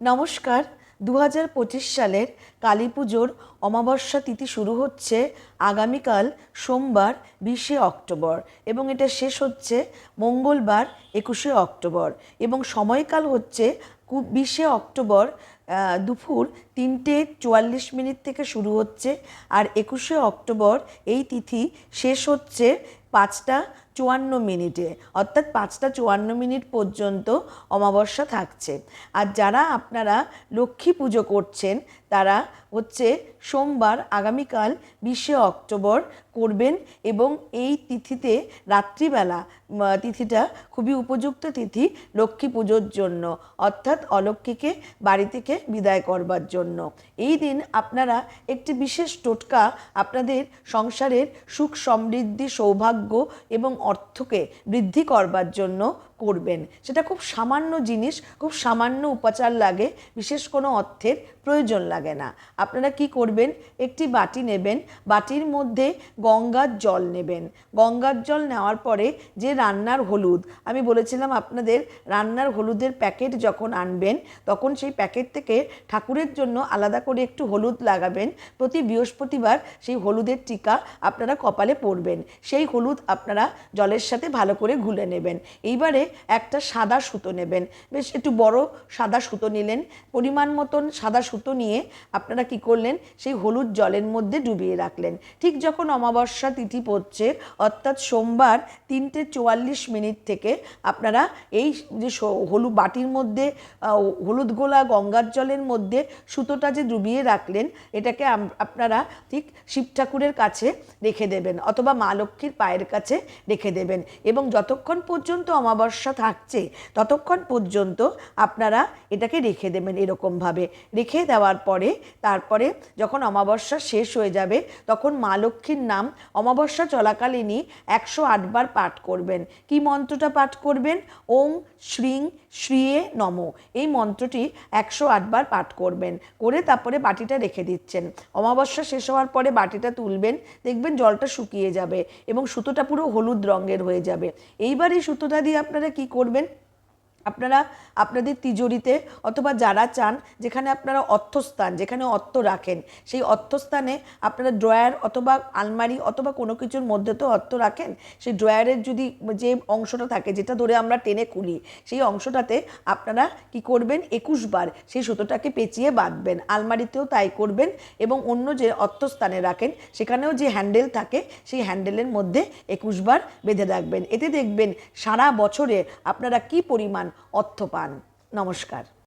নমস্কার। 2025 সালের কালী পুজোর অমাবস্যা তিথি শুরু হচ্ছে আগামীকাল সোমবার 20শে অক্টোবর এবং এটা শেষ হচ্ছে মঙ্গলবার 21শে অক্টোবর এবং সময়কাল হচ্ছে 20শে অক্টোবর দুপুর 3:44 থেকে শুরু হচ্ছে আর 21শে অক্টোবর এই তিথি শেষ হচ্ছে 5:54 অর্থাৎ 5:54 পর্যন্ত অমাবস্যা থাকছে। আর যারা আপনারা লক্ষ্মী পুজো করছেন তারা হচ্ছে সোমবার আগামীকাল 20শে অক্টোবর করবেন এবং এই তিথিতে রাত্রিবেলা তিথিটা খুবই উপযুক্ত তিথি লক্ষ্মী পুজোর জন্য, অর্থাৎ অলক্ষ্মীকে বাড়ি থেকে বিদায় করবার জন্য। এই দিন আপনারা একটি বিশেষ টোটকা আপনাদের সংসারের সুখ সমৃদ্ধি সৌভাগ্য এবং অর্থকে বৃদ্ধি করবার জন্য করবেন। সেটা খুব সামান্য জিনিস, খুব সামান্য উপাচার লাগে, বিশেষ কোনো অর্থের প্রয়োজন লাগে না। আপনারা কি করবেন, একটি বাটি নেবেন, বাটির মধ্যে গঙ্গার জল নেবেন। গঙ্গার জল নেওয়ার পরে যে রান্নার হলুদ, আমি বলেছিলাম আপনাদের রান্নার হলুদের প্যাকেট যখন আনবেন তখন সেই প্যাকেট থেকে ঠাকুরের জন্য আলাদা করে একটু হলুদ লাগাবেন। প্রতি বৃহস্পতিবার সেই হলুদের টিকা আপনারা কপালে পরবেন। সেই হলুদ আপনারা জলের সাথে ভালো করে গুলে নেবেন। এইবারে একটা সাদা সুতো নেবেন, বেশ একটু বড় সাদা সুতো নিলেন। পরিমাণ মতন সাদা সুতো নিয়ে আপনারা কি করলেন, সেই হলুদ জলের মধ্যে ডুবিয়ে রাখলেন। ঠিক যখন অমাবস্যা তিথি পড়ছে অর্থাৎ সোমবার 3:44 থেকে আপনারা এই যে হলুদ বাটির মধ্যে হলুদ গোলা গঙ্গার জলের মধ্যে সুতোটা যে ডুবিয়ে রাখলেন এটাকে আপনারা ঠিক শিব ঠাকুরের কাছে রেখে দেবেন অথবা মা লক্ষ্মীর পায়ের কাছে রেখে দেবেন এবং যতক্ষণ পর্যন্ত অমাবস্যা থাকছে ততক্ষণ পর্যন্ত আপনারা এটাকে রেখে দেবেন। এরকমভাবে রেখে দেওয়ার পরে তারপরে যখন অমাবস্যা শেষ হয়ে যাবে তখন মা লক্ষ্মীর নাম অমাবস্যা চলাকালীনই 108 বার পাঠ করবেন। কি মন্ত্রটা পাঠ করবেন? ওম শ্রীং শ্রীয়ে নম, এই মন্ত্রটি 108 বার পাঠ করবেন। করে তারপরে বাটিটা রেখে দিচ্ছেন। অমাবস্যা শেষ হওয়ার পরে বাটিটা তুলবেন, দেখবেন জলটা শুকিয়ে যাবে এবং সুতোটা পুরো হলুদ রঙের হয়ে যাবে। এইবার এই সুতোটা দিয়ে আপনারা কি করবেন, আপনারা আপনাদের তিজোরিতে অথবা যারা চান যেখানে আপনারা অর্থস্থান, যেখানে অর্থ রাখেন সেই অর্থস্থানে আপনারা ড্রয়ার অথবা আলমারি অথবা কোনো কিছুর মধ্যে তো অর্থ রাখেন, সেই ড্রয়ারের যদি যে অংশটা থাকে যেটা ধরে আমরা টেনে খুলি সেই অংশটাতে আপনারা কি করবেন, 21 বার সেই সুতোটাকে পেঁচিয়ে বাঁধবেন। আলমারিতেও তাই করবেন এবং অন্য যে অর্থস্থানে রাখেন সেখানেও যে হ্যান্ডেল থাকে সেই হ্যান্ডেলের মধ্যে 21 বার বেঁধে রাখবেন। এতে দেখবেন সারা বছরে আপনারা কি পরিমাণ অর্থ পান। নমস্কার।